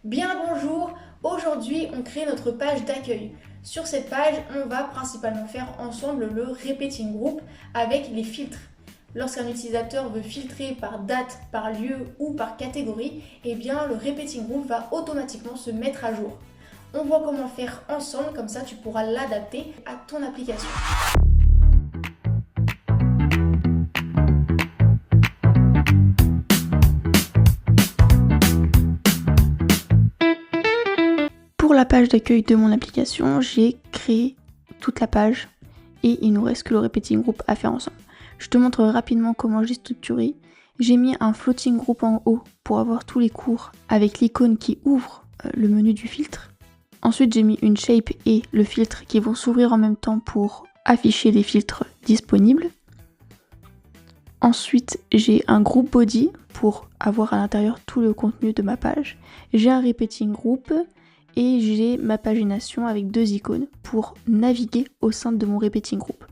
Bien bonjour, aujourd'hui on crée notre page d'accueil. Sur cette page, on va principalement faire ensemble le repeating group avec les filtres. Lorsqu'un utilisateur veut filtrer par date, par lieu ou par catégorie, eh bien le repeating group va automatiquement se mettre à jour. On voit comment faire ensemble, comme ça tu pourras l'adapter à ton application. Pour la page d'accueil de mon application, j'ai créé toute la page et il nous reste que le repeating group à faire ensemble. Je te montre rapidement comment j'ai structuré. J'ai mis un floating group en haut pour avoir tous les cours avec l'icône qui ouvre le menu du filtre. Ensuite, j'ai mis une shape et le filtre qui vont s'ouvrir en même temps pour afficher les filtres disponibles. Ensuite, j'ai un group body pour avoir à l'intérieur tout le contenu de ma page. J'ai un repeating group et j'ai ma pagination avec deux icônes pour naviguer au sein de mon repeating group.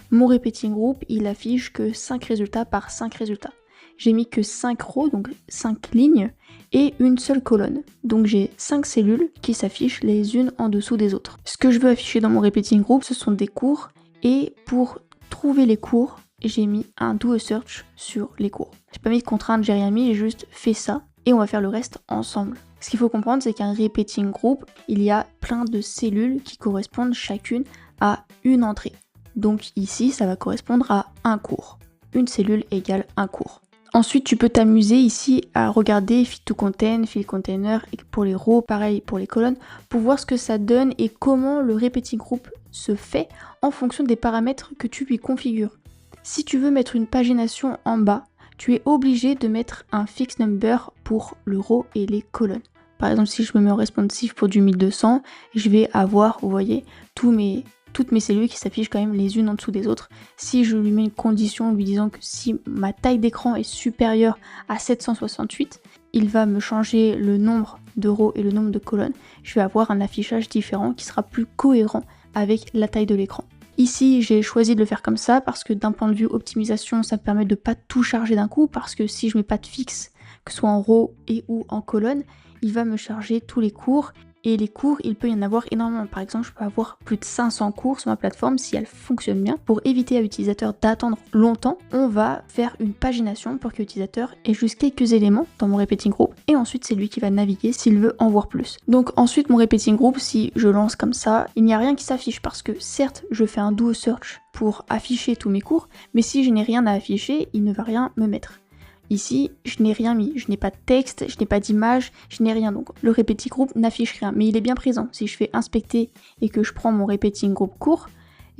Mon repeating group, il affiche que 5 résultats par 5 résultats. J'ai mis que 5 rows, donc 5 lignes, et une seule colonne. Donc j'ai 5 cellules qui s'affichent les unes en dessous des autres. Ce que je veux afficher dans mon repeating group, ce sont des cours, et pour trouver les cours, j'ai mis un do a search sur les cours. J'ai pas mis de contrainte, j'ai rien mis, j'ai juste fait ça, et on va faire le reste ensemble. Ce qu'il faut comprendre, c'est qu'un repeating group, il y a plein de cellules qui correspondent chacune à une entrée. Donc ici, ça va correspondre à un cours. Une cellule égale un cours. Ensuite, tu peux t'amuser ici à regarder fit to contain, fill container, et pour les rows, pareil pour les colonnes, pour voir ce que ça donne et comment le repeating group se fait en fonction des paramètres que tu lui configures. Si tu veux mettre une pagination en bas, tu es obligé de mettre un fixed number pour le row et les colonnes. Par exemple, si je me mets en responsive pour du 1200, je vais avoir, vous voyez, toutes mes cellules qui s'affichent quand même les unes en dessous des autres. Si je lui mets une condition lui disant que si ma taille d'écran est supérieure à 768, il va me changer le nombre de rows et le nombre de colonnes. Je vais avoir un affichage différent qui sera plus cohérent avec la taille de l'écran. Ici, j'ai choisi de le faire comme ça parce que d'un point de vue optimisation, ça me permet de ne pas tout charger d'un coup, parce que si je mets pas de fixe, que ce soit en row et ou en colonne, il va me charger tous les cours. Et les cours, il peut y en avoir énormément. Par exemple, je peux avoir plus de 500 cours sur ma plateforme si elle fonctionne bien. Pour éviter à l'utilisateur d'attendre longtemps, on va faire une pagination pour que l'utilisateur ait juste quelques éléments dans mon repeating group. Et ensuite, c'est lui qui va naviguer s'il veut en voir plus. Donc ensuite, mon repeating group, si je lance comme ça, il n'y a rien qui s'affiche parce que certes, je fais un do search pour afficher tous mes cours, mais si je n'ai rien à afficher, il ne va rien me mettre. Ici, je n'ai rien mis, je n'ai pas de texte, je n'ai pas d'image, je n'ai rien. Donc le repeating group n'affiche rien, mais il est bien présent. Si je fais inspecter et que je prends mon repeating group cours,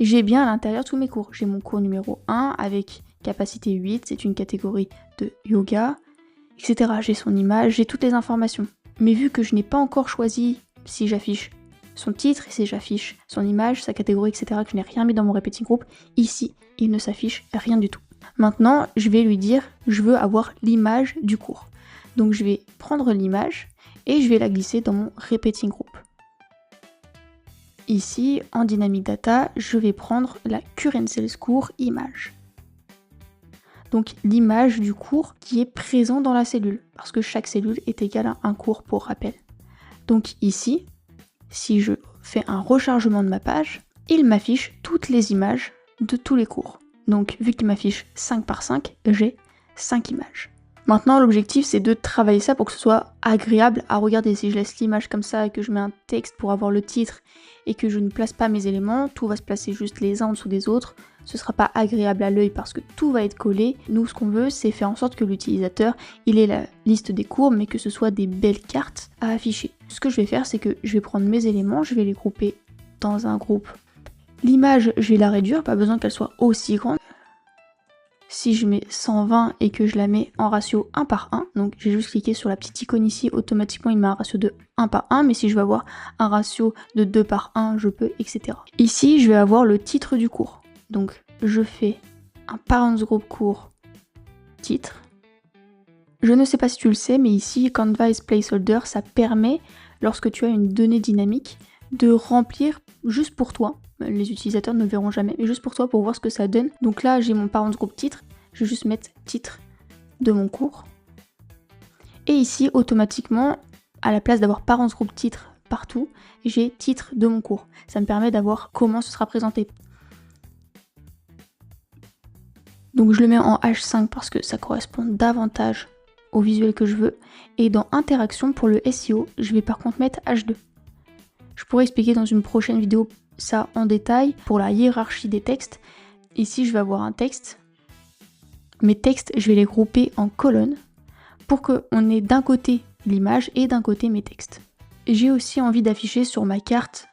j'ai bien à l'intérieur tous mes cours. J'ai mon cours numéro 1 avec capacité 8, c'est une catégorie de yoga, etc. J'ai son image, j'ai toutes les informations. Mais vu que je n'ai pas encore choisi si j'affiche son titre, si j'affiche son image, sa catégorie, etc., que je n'ai rien mis dans mon repeating group, ici, il ne s'affiche rien du tout. Maintenant, je vais lui dire, je veux avoir l'image du cours. Donc je vais prendre l'image et je vais la glisser dans mon repeating group. Ici, en dynamic data, je vais prendre la current sales cours image. Donc l'image du cours qui est présent dans la cellule, parce que chaque cellule est égale à un cours pour rappel. Donc ici, si je fais un rechargement de ma page, il m'affiche toutes les images de tous les cours. Donc vu qu'il m'affiche 5 par 5, j'ai 5 images. Maintenant l'objectif c'est de travailler ça pour que ce soit agréable à regarder. Si je laisse l'image comme ça et que je mets un texte pour avoir le titre et que je ne place pas mes éléments, tout va se placer juste les uns en dessous des autres. Ce sera pas agréable à l'œil parce que tout va être collé. Nous ce qu'on veut c'est faire en sorte que l'utilisateur il ait la liste des cours mais que ce soit des belles cartes à afficher. Ce que je vais faire c'est que je vais prendre mes éléments, je vais les grouper dans un groupe. L'image, je vais la réduire, pas besoin qu'elle soit aussi grande. Si je mets 120 et que je la mets en ratio 1 par 1, donc j'ai juste cliqué sur la petite icône ici, automatiquement il met un ratio de 1 par 1, mais si je veux avoir un ratio de 2 par 1, je peux, etc. Ici, je vais avoir le titre du cours. Donc je fais un parents group cours titre. Je ne sais pas si tu le sais, mais ici, Canva is placeholder, ça permet, lorsque tu as une donnée dynamique, de remplir juste pour toi. Les utilisateurs ne le verront jamais, mais juste pour toi, pour voir ce que ça donne. Donc là, j'ai mon parents group titre. Je vais juste mettre titre de mon cours. Et ici, automatiquement, à la place d'avoir Parents Group titre partout, j'ai titre de mon cours. Ça me permet d'avoir comment ce sera présenté. Donc je le mets en H5 parce que ça correspond davantage au visuel que je veux. Et dans interaction pour le SEO, je vais par contre mettre H2. Je pourrais expliquer dans une prochaine vidéo ça en détail pour la hiérarchie des textes. Ici, je vais avoir un texte. Mes textes, je vais les grouper en colonnes pour qu'on ait d'un côté l'image et d'un côté mes textes. J'ai aussi envie d'afficher sur ma carte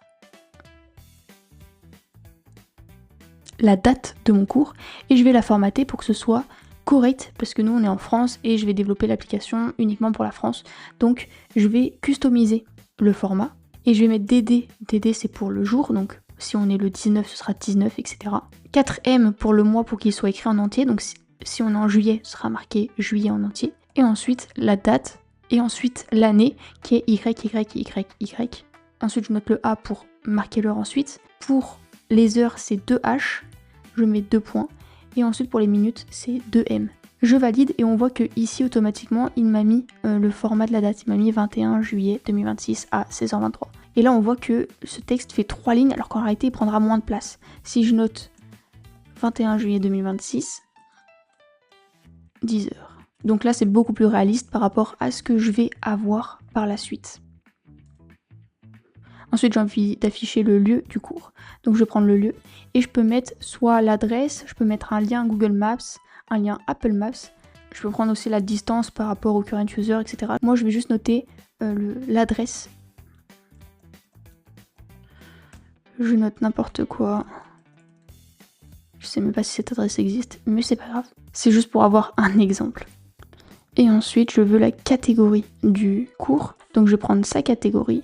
la date de mon cours et je vais la formater pour que ce soit correct parce que nous on est en France et je vais développer l'application uniquement pour la France. Donc je vais customiser le format et je vais mettre DD. DD c'est pour le jour, donc si on est le 19 ce sera 19, etc. 4M pour le mois pour qu'il soit écrit en entier, donc si on est en juillet ce sera marqué juillet en entier. Et ensuite la date et ensuite l'année qui est YYYY. Ensuite je note le A pour marquer l'heure ensuite. Pour les heures c'est 2H, je mets 2 points. Et ensuite pour les minutes c'est 2M. Je valide et on voit que ici automatiquement il m'a mis le format de la date. Il m'a mis 21 juillet 2026 à 16h23. Et là on voit que ce texte fait 3 lignes alors qu'en réalité il prendra moins de place. Si je note 21 juillet 2026, 10h. Donc là c'est beaucoup plus réaliste par rapport à ce que je vais avoir par la suite. Ensuite j'ai envie d'afficher le lieu du cours. Donc je vais prendre le lieu et je peux mettre soit l'adresse, je peux mettre un lien Google Maps, un lien Apple Maps. Je peux prendre aussi la distance par rapport au current user, etc. Moi je vais juste noter l'adresse. Je note n'importe quoi. Je sais même pas si cette adresse existe, mais c'est pas grave. C'est juste pour avoir un exemple. Et ensuite je veux la catégorie du cours. Donc je vais prendre sa catégorie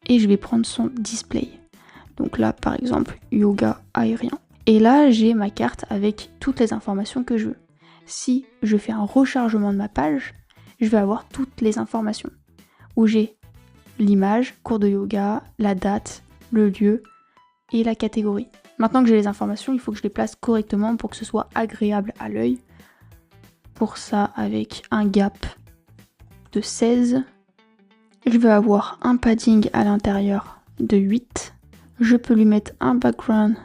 et je vais prendre son display. Donc là par exemple yoga aérien. Et là j'ai ma carte avec toutes les informations que je veux. Si je fais un rechargement de ma page, je vais avoir toutes les informations. Où j'ai l'image, cours de yoga, la date, le lieu et la catégorie. Maintenant que j'ai les informations, il faut que je les place correctement pour que ce soit agréable à l'œil. Pour ça, avec un gap de 16, je vais avoir un padding à l'intérieur de 8. Je peux lui mettre un background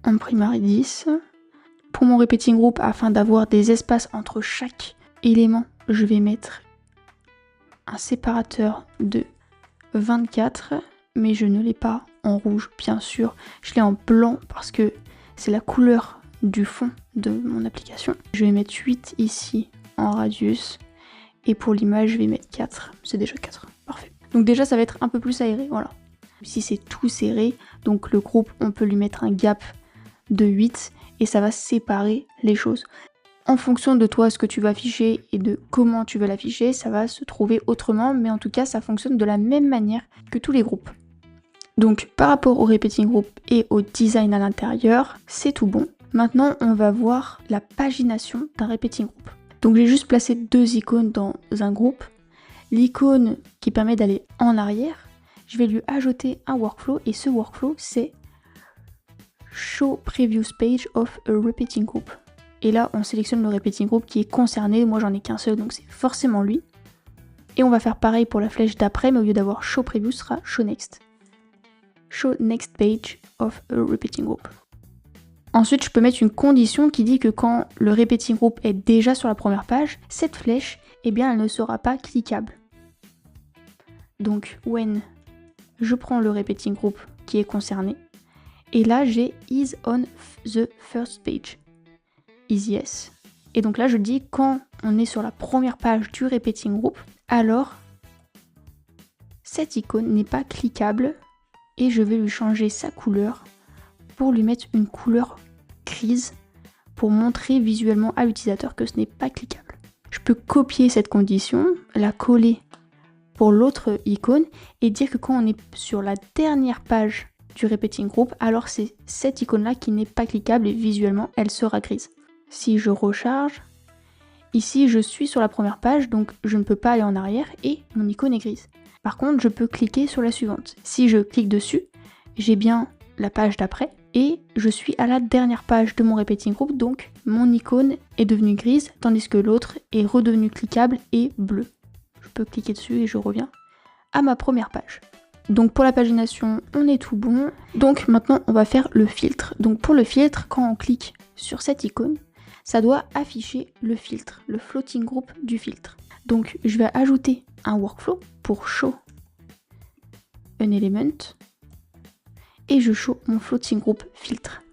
en primary 10. Pour mon repeating group, afin d'avoir des espaces entre chaque élément, je vais mettre un séparateur de 24, mais je ne l'ai pas en rouge, bien sûr. Je l'ai en blanc parce que c'est la couleur du fond de mon application. Je vais mettre 8 ici en radius. Et pour l'image, je vais mettre 4. C'est déjà 4. Parfait. Donc déjà, ça va être un peu plus aéré, voilà. Ici, c'est tout serré. Donc le groupe, on peut lui mettre un gap de 8 et ça va séparer les choses. En fonction de toi, ce que tu vas afficher et de comment tu veux l'afficher, ça va se trouver autrement. Mais en tout cas, ça fonctionne de la même manière que tous les groupes. Donc par rapport au repeating group et au design à l'intérieur, c'est tout bon. Maintenant, on va voir la pagination d'un repeating group. Donc j'ai juste placé 2 icônes dans un groupe. L'icône qui permet d'aller en arrière, je vais lui ajouter un workflow et ce workflow c'est Show Previous Page of a Repeating Group. Et là on sélectionne le repeating group qui est concerné, moi j'en ai qu'un seul donc c'est forcément lui. Et on va faire pareil pour la flèche d'après, mais au lieu d'avoir Show Previous, ce sera Show Next. Show Next Page of a Repeating Group. Ensuite, je peux mettre une condition qui dit que quand le repeating group est déjà sur la première page, cette flèche, eh bien, elle ne sera pas cliquable. Donc, when je prends le repeating group qui est concerné, et là, j'ai is on the first page. Is yes. Et donc là, je dis quand on est sur la première page du repeating group, alors cette icône n'est pas cliquable et je vais lui changer sa couleur pour lui mettre une couleur grise pour montrer visuellement à l'utilisateur que ce n'est pas cliquable. Je peux copier cette condition, la coller pour l'autre icône et dire que quand on est sur la dernière page du repeating group, alors c'est cette icône-là qui n'est pas cliquable et visuellement elle sera grise. Si je recharge, ici je suis sur la première page donc je ne peux pas aller en arrière et mon icône est grise. Par contre, je peux cliquer sur la suivante. Si je clique dessus, j'ai bien la page d'après et je suis à la dernière page de mon repeating group, donc mon icône est devenue grise, tandis que l'autre est redevenu cliquable et bleu. Je peux cliquer dessus et je reviens à ma première page. Donc pour la pagination, on est tout bon. Donc maintenant, on va faire le filtre. Donc pour le filtre, quand on clique sur cette icône, ça doit afficher le filtre, le floating group du filtre. Donc je vais ajouter un workflow pour show an element et je show mon floating group filtre.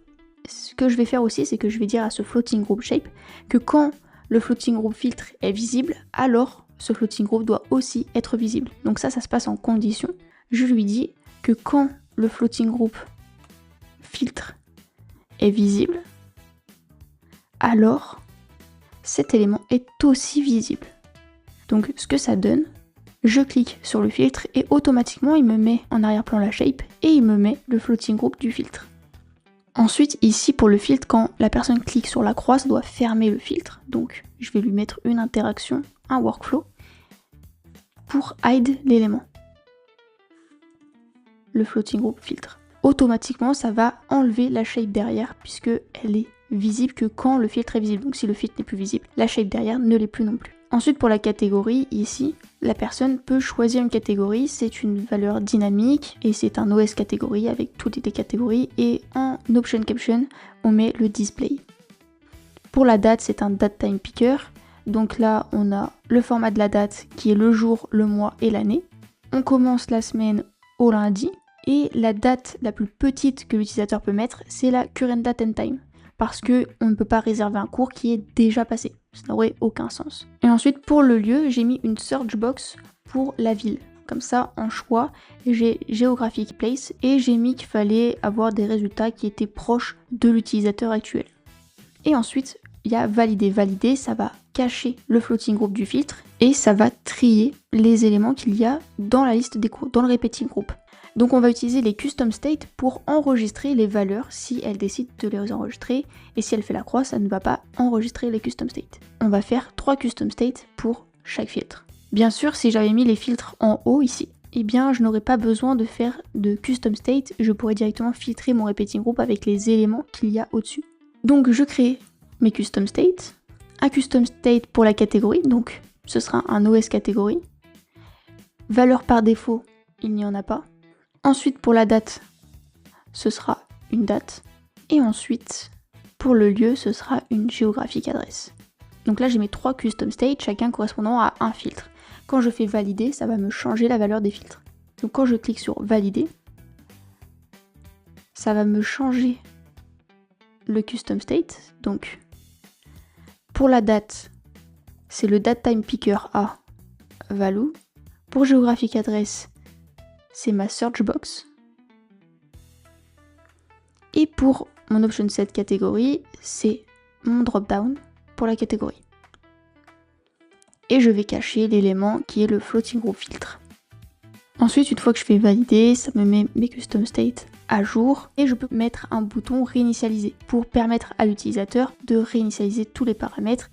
Ce que je vais faire aussi, c'est que je vais dire à ce floating group shape que quand le floating group filtre est visible, alors ce floating group doit aussi être visible. Donc ça se passe en condition. Je lui dis que quand le floating group filtre est visible, alors cet élément est aussi visible. Donc ce que ça donne, je clique sur le filtre et automatiquement il me met en arrière-plan la shape et il me met le floating group du filtre. Ensuite ici pour le filtre, quand la personne clique sur la croix, ça doit fermer le filtre. Donc je vais lui mettre une interaction, un workflow pour hide l'élément. Le floating group filtre. Automatiquement ça va enlever la shape derrière puisque elle est visible que quand le filtre est visible. Donc si le filtre n'est plus visible, la shape derrière ne l'est plus non plus. Ensuite pour la catégorie, ici, la personne peut choisir une catégorie, c'est une valeur dynamique et c'est un OS catégorie avec toutes les catégories et en option caption, on met le display. Pour la date, c'est un date time picker. Donc là, on a le format de la date qui est le jour, le mois et l'année. On commence la semaine au lundi. Et la date la plus petite que l'utilisateur peut mettre, c'est la current date and time. Parce qu'on ne peut pas réserver un cours qui est déjà passé. Ça n'aurait aucun sens. Et ensuite, pour le lieu, j'ai mis une search box pour la ville. Comme ça, en choix, j'ai Geographic Place et j'ai mis qu'il fallait avoir des résultats qui étaient proches de l'utilisateur actuel. Et ensuite, il y a valider. Valider, ça va cacher le floating group du filtre et ça va trier les éléments qu'il y a dans la liste des cours, dans le repeating group. Donc on va utiliser les custom state pour enregistrer les valeurs si elle décide de les enregistrer et si elle fait la croix, ça ne va pas enregistrer les custom state. On va faire 3 custom state pour chaque filtre. Bien sûr, si j'avais mis les filtres en haut ici, eh bien je n'aurais pas besoin de faire de custom state, je pourrais directement filtrer mon repeating group avec les éléments qu'il y a au-dessus. Donc je crée mes custom state, un custom state pour la catégorie, donc ce sera un OS catégorie. Valeur par défaut, il n'y en a pas. Ensuite, pour la date, ce sera une date. Et ensuite, pour le lieu, ce sera une géographique adresse. Donc là, j'ai mes 3 custom state, chacun correspondant à un filtre. Quand je fais valider, ça va me changer la valeur des filtres. Donc quand je clique sur valider, ça va me changer le custom state. Donc, pour la date, c'est le date time picker A value. Pour géographique adresse, c'est ma search box. Et pour mon option set catégorie, c'est mon drop-down pour la catégorie. Et je vais cacher l'élément qui est le floating group filtre. Ensuite, une fois que je fais valider, ça me met mes custom state à jour et je peux mettre un bouton réinitialiser pour permettre à l'utilisateur de réinitialiser tous les paramètres.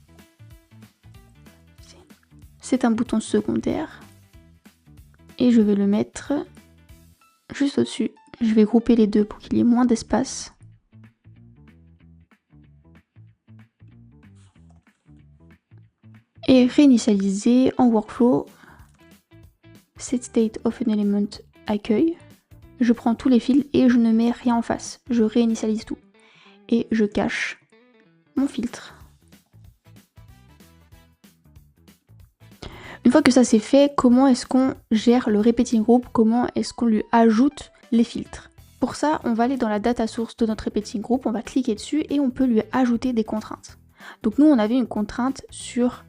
C'est un bouton secondaire. Et je vais le mettre juste au-dessus. Je vais grouper les deux pour qu'il y ait moins d'espace. Et réinitialiser en workflow. Set state of an element accueil. Je prends tous les fils et je ne mets rien en face. Je réinitialise tout. Et je cache mon filtre. Une fois que ça c'est fait, comment est-ce qu'on gère le repeating group? Comment est-ce qu'on lui ajoute les filtres? Pour ça, on va aller dans la data source de notre repeating group, on va cliquer dessus et on peut lui ajouter des contraintes. Donc nous, on avait une contrainte sur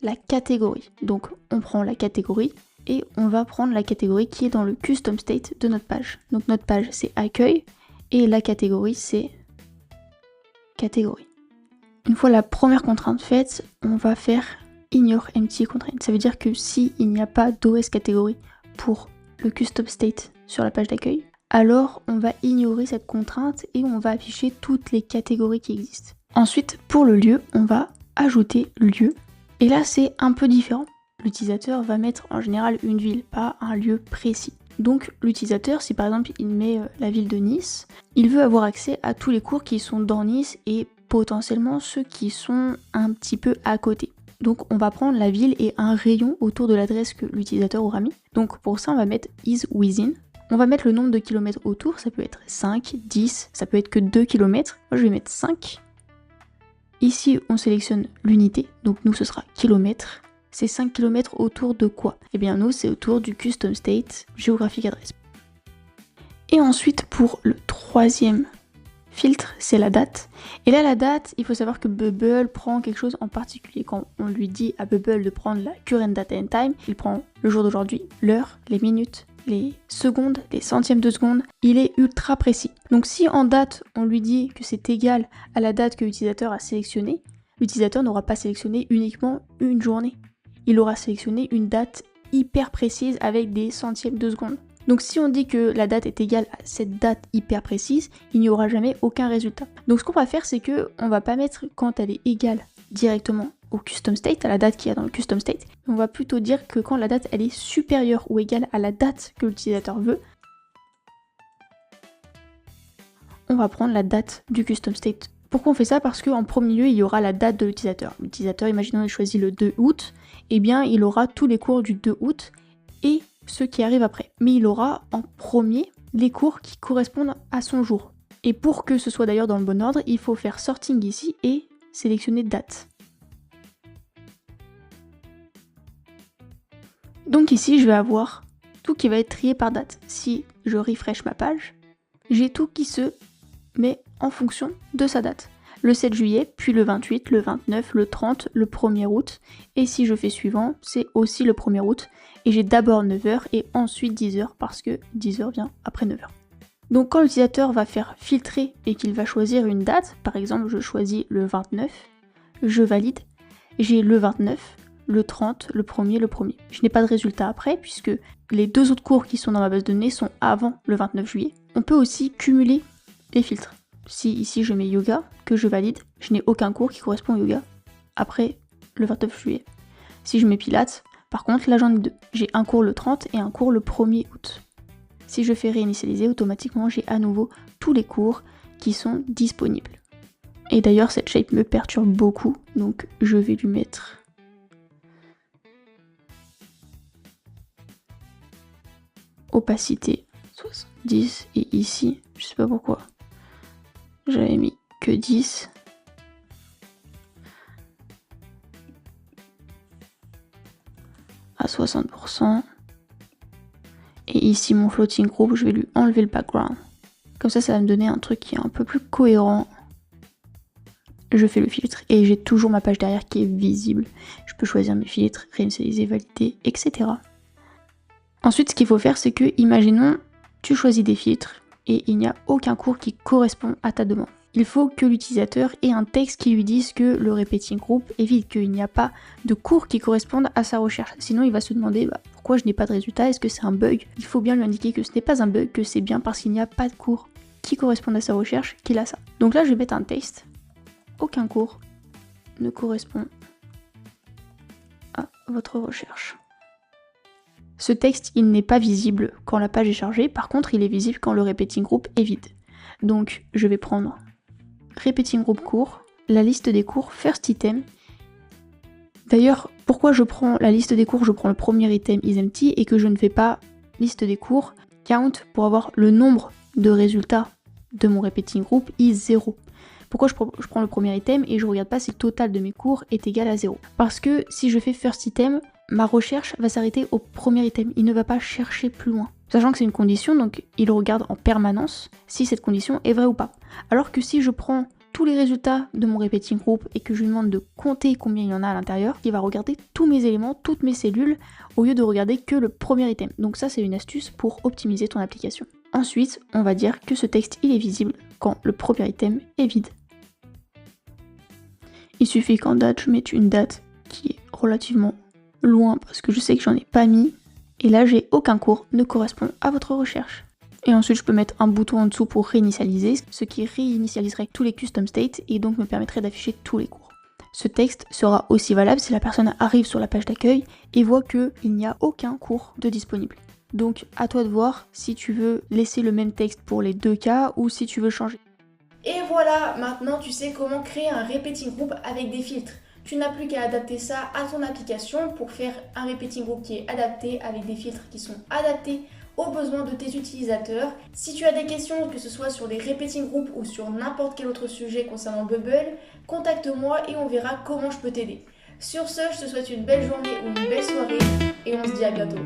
la catégorie. Donc on prend la catégorie et on va prendre la catégorie qui est dans le custom state de notre page. Donc notre page c'est accueil et la catégorie c'est catégorie. Une fois la première contrainte faite, on va faire ignore empty constraint. Ça veut dire que s'il n'y a pas d'OS catégorie pour le custom state sur la page d'accueil, alors on va ignorer cette contrainte et on va afficher toutes les catégories qui existent. Ensuite, pour le lieu, on va ajouter lieu. Et là, c'est un peu différent. L'utilisateur va mettre en général une ville, pas un lieu précis. Donc l'utilisateur, si par exemple il met la ville de Nice, il veut avoir accès à tous les cours qui sont dans Nice et potentiellement ceux qui sont un petit peu à côté. Donc on va prendre la ville et un rayon autour de l'adresse que l'utilisateur aura mis. Donc pour ça on va mettre is within. On va mettre le nombre de kilomètres autour, ça peut être 5, 10, ça peut être que 2 km. Moi je vais mettre 5. Ici on sélectionne l'unité, donc nous ce sera kilomètres. C'est 5 km autour de quoi? Eh bien nous c'est autour du custom state géographique adresse. Et ensuite pour le troisième filtre, c'est la date. Et là la date, il faut savoir que Bubble prend quelque chose en particulier. Quand on lui dit à Bubble de prendre la current date and time, il prend le jour d'aujourd'hui, l'heure, les minutes, les secondes, les centièmes de seconde. Il est ultra précis. Donc si en date, on lui dit que c'est égal à la date que l'utilisateur a sélectionnée, l'utilisateur n'aura pas sélectionné uniquement une journée. Il aura sélectionné une date hyper précise avec des centièmes de seconde. Donc si on dit que la date est égale à cette date hyper précise, il n'y aura jamais aucun résultat. Donc ce qu'on va faire, c'est que on va pas mettre quand elle est égale directement au custom state, à la date qu'il y a dans le custom state. On va plutôt dire que quand la date elle est supérieure ou égale à la date que l'utilisateur veut, on va prendre la date du custom state. Pourquoi on fait ça? Parce qu'en premier lieu, il y aura la date de l'utilisateur. L'utilisateur, imaginons il choisit le 2 août, eh bien il aura tous les cours du 2 août et ceux qui arrivent après. Mais il aura en premier les cours qui correspondent à son jour. Et pour que ce soit d'ailleurs dans le bon ordre, il faut faire sorting ici et sélectionner date. Donc ici, je vais avoir tout qui va être trié par date. Si je refresh ma page, j'ai tout qui se met en fonction de sa date. Le 7 juillet, puis le 28, le 29, le 30, le 1er août. Et si je fais suivant, c'est aussi le 1er août. Et j'ai d'abord 9h et ensuite 10h parce que 10h vient après 9h. Donc quand l'utilisateur va faire filtrer et qu'il va choisir une date, par exemple je choisis le 29, je valide, j'ai le 29, le 30, le 1er, le 1er. Je n'ai pas de résultat après puisque les deux autres cours qui sont dans ma base de données sont avant le 29 juillet. On peut aussi cumuler les filtres. Si ici je mets yoga, que je valide, je n'ai aucun cours qui correspond au yoga après le 29 juillet. Si je mets pilates, par contre là j'en ai deux. J'ai un cours le 30 et un cours le 1er août. Si je fais réinitialiser, automatiquement j'ai à nouveau tous les cours qui sont disponibles. Et d'ailleurs cette shape me perturbe beaucoup, donc je vais lui mettre opacité 70 et ici, je sais pas pourquoi, j'avais mis que 10. À 60%. Et ici mon floating group, je vais lui enlever le background. Comme ça va me donner un truc qui est un peu plus cohérent. Je fais le filtre et j'ai toujours ma page derrière qui est visible. Je peux choisir mes filtres, réinitialiser, valider, etc. Ensuite, ce qu'il faut faire, c'est que, imaginons, tu choisis des filtres et il n'y a aucun cours qui correspond à ta demande. Il faut que l'utilisateur ait un texte qui lui dise que le repeating group évite qu'il n'y a pas de cours qui correspondent à sa recherche. Sinon, il va se demander pourquoi je n'ai pas de résultat, est-ce que c'est un bug? Il faut bien lui indiquer que ce n'est pas un bug, que c'est bien parce qu'il n'y a pas de cours qui correspondent à sa recherche qu'il a ça. Donc là, je vais mettre un texte. Aucun cours ne correspond à votre recherche. Ce texte, il n'est pas visible quand la page est chargée, par contre, il est visible quand le repeating group est vide. Donc, je vais prendre repeating group cours, la liste des cours first item. D'ailleurs, pourquoi je prends la liste des cours, je prends le premier item is empty et que je ne fais pas liste des cours count pour avoir le nombre de résultats de mon repeating group is 0. Pourquoi je prends le premier item et je regarde pas si le total de mes cours est égal à 0? Parce que si je fais first item, ma recherche va s'arrêter au premier item, il ne va pas chercher plus loin. Sachant que c'est une condition, donc il regarde en permanence si cette condition est vraie ou pas. Alors que si je prends tous les résultats de mon repeating group et que je lui demande de compter combien il y en a à l'intérieur, il va regarder tous mes éléments, toutes mes cellules, au lieu de regarder que le premier item. Donc ça c'est une astuce pour optimiser ton application. Ensuite, on va dire que ce texte il est visible quand le premier item est vide. Il suffit qu'en date, je mette une date qui est relativement loin parce que je sais que j'en ai pas mis. Et là, j'ai aucun cours ne correspond à votre recherche. Et ensuite, je peux mettre un bouton en dessous pour réinitialiser, ce qui réinitialiserait tous les custom states et donc me permettrait d'afficher tous les cours. Ce texte sera aussi valable si la personne arrive sur la page d'accueil et voit qu'il n'y a aucun cours de disponible. Donc à toi de voir si tu veux laisser le même texte pour les deux cas ou si tu veux changer. Et voilà, maintenant tu sais comment créer un repeating group avec des filtres. Tu n'as plus qu'à adapter ça à ton application pour faire un repeating group qui est adapté avec des filtres qui sont adaptés aux besoins de tes utilisateurs. Si tu as des questions, que ce soit sur les repeating groups ou sur n'importe quel autre sujet concernant Bubble, contacte-moi et on verra comment je peux t'aider. Sur ce, je te souhaite une belle journée ou une belle soirée et on se dit à bientôt.